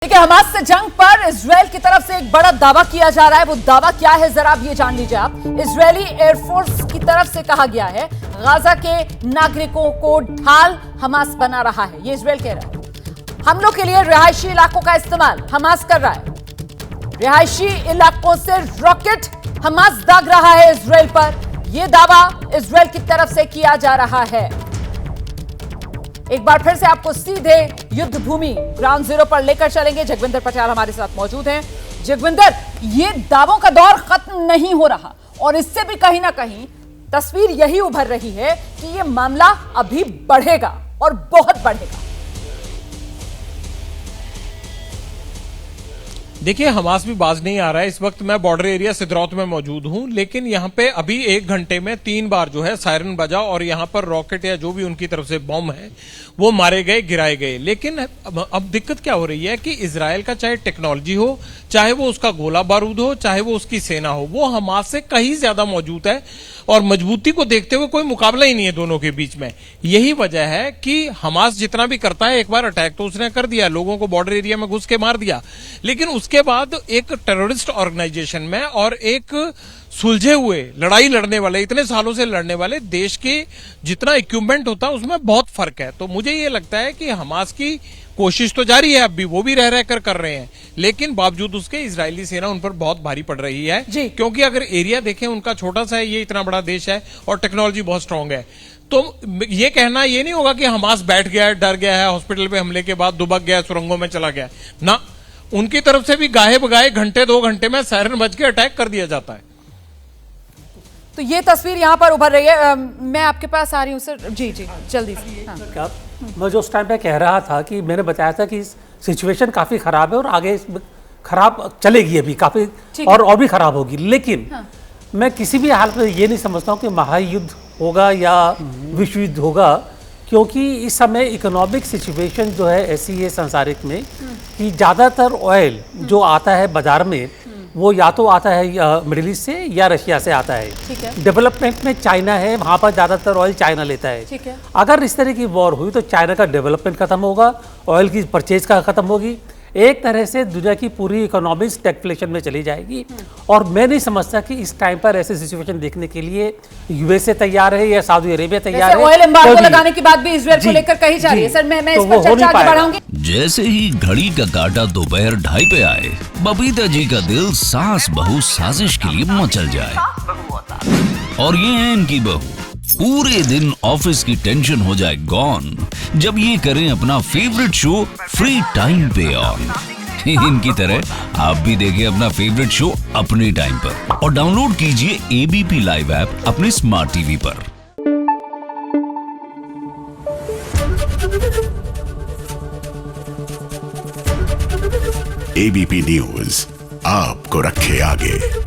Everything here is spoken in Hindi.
देखिए, हमास से जंग पर इजराइल की तरफ से एक बड़ा दावा किया जा रहा है। वो दावा क्या है, जरा आप ये जान लीजिए। आप इजरायली एयरफोर्स की तरफ से कहा गया है गाजा के नागरिकों को ढाल हमास बना रहा है। ये इजराइल कह रहा है हमलों के लिए रिहायशी इलाकों का इस्तेमाल हमास कर रहा है। रिहायशी इलाकों से रॉकेट हमास दाग रहा है इजराइल पर। यह दावा इजराइल की तरफ से किया जा रहा है। एक बार फिर से आपको सीधे युद्ध भूमि ग्राउंड जीरो पर लेकर चलेंगे। जगविंदर पटेल हमारे साथ मौजूद हैं। जगविंदर, ये दावों का दौर खत्म नहीं हो रहा और इससे भी कहीं ना कहीं तस्वीर यही उभर रही है कि ये मामला अभी बढ़ेगा और बहुत बढ़ेगा। देखिए, हमास भी बाज नहीं आ रहा है। इस वक्त मैं बॉर्डर एरिया सिद्रौत में मौजूद हूं, लेकिन यहां पे अभी 1 घंटे में 3 बार जो है सायरन बजा और यहां पर रॉकेट या जो भी उनकी तरफ से बम है वो मारे गए, गिराए गए। लेकिन अब दिक्कत क्या हो रही है कि इजराइल का चाहे टेक्नोलॉजी हो, चाहे वो उसका गोला बारूद हो, चाहे वो उसकी सेना हो, वो हमास से कहीं ज्यादा मौजूद है और मजबूती को देखते हुए कोई मुकाबला ही नहीं है दोनों के बीच में। यही वजह है कि हमास जितना भी करता है, एक बार अटैक तो उसने कर दिया, लोगों को बॉर्डर एरिया में घुस के मार दिया, लेकिन उसके बाद एक टेररिस्ट ऑर्गेनाइजेशन में और एक सुलझे हुए लड़ाई लड़ने वाले, इतने सालों से लड़ने वाले देश के जितना इक्विपमेंट होता है उसमें बहुत फर्क है। तो मुझे ये लगता है कि हमास की कोशिश तो जारी है, अब भी वो भी रह कर रहे हैं, लेकिन बावजूद उसके इजरायली सेना उन पर बहुत भारी पड़ रही है। क्योंकि अगर एरिया देखें उनका छोटा सा है, ये इतना बड़ा देश है और टेक्नोलॉजी बहुत स्ट्रांग है। तो ये कहना ये नहीं होगा कि हमास बैठ गया है, डर गया है, हॉस्पिटल पे हमले के बाद दुबक गया, सुरंगों में चला गया ना। उनकी तरफ से भी गाहे बगाए घंटे 2 घंटे में सायरन बज के अटैक कर दिया जाता है। तो ये तस्वीर यहां पर उभर रही है। मैं आपके पास आ रही हूं सर। जी जल्दी से। हाँ। मैं जो उस टाइम पे कह रहा था कि मैंने बताया था कि सिचुएशन काफ़ी ख़राब है और आगे खराब चलेगी, अभी काफ़ी और भी ख़राब होगी। लेकिन मैं किसी भी हालत में ये नहीं समझता हूँ कि महायुद्ध होगा या विश्व युद्ध होगा, क्योंकि इस समय इकोनॉमिक सिचुएशन जो है ऐसी है संसारिक में कि ज़्यादातर ऑयल जो आता है बाजार में वो या तो आता है मिडिल ईस्ट से या रशिया से आता है। डेवलपमेंट में चाइना है, वहाँ पर ज़्यादातर ऑयल चाइना लेता है। अगर इस तरह की वॉर हुई तो चाइना का डेवलपमेंट खत्म होगा, ऑयल की परचेज का खत्म होगी, एक तरह से दुनिया की पूरी इकोनॉमी स्टैगफ्लेशन में चली जाएगी। और मैं नहीं समझता कि इस टाइम पर ऐसे सिचुएशन देखने के लिए यूएसए तैयार है या सऊदी अरेबिया तैयार है। ऑयल एम्बार्गो लगाने की बात भी इजराइल को लेकर कही जा रही है। सर मैं इस पर चर्चा आगे बढ़ाऊंगी। जैसे ही घड़ी का काटा दोपहर 2:30 पे आए, बबीता जी का दिल सास बहू साजिश के लिए मचल जाए। और ये है इनकी बहू, पूरे दिन ऑफिस की टेंशन हो जाए गॉन जब ये करें अपना फेवरेट शो फ्री टाइम पे ऑन। इनकी तरह आप भी देखें अपना फेवरेट शो अपने टाइम पर और डाउनलोड कीजिए एबीपी लाइव ऐप अपने स्मार्ट टीवी पर। एबीपी न्यूज आपको रखे आगे।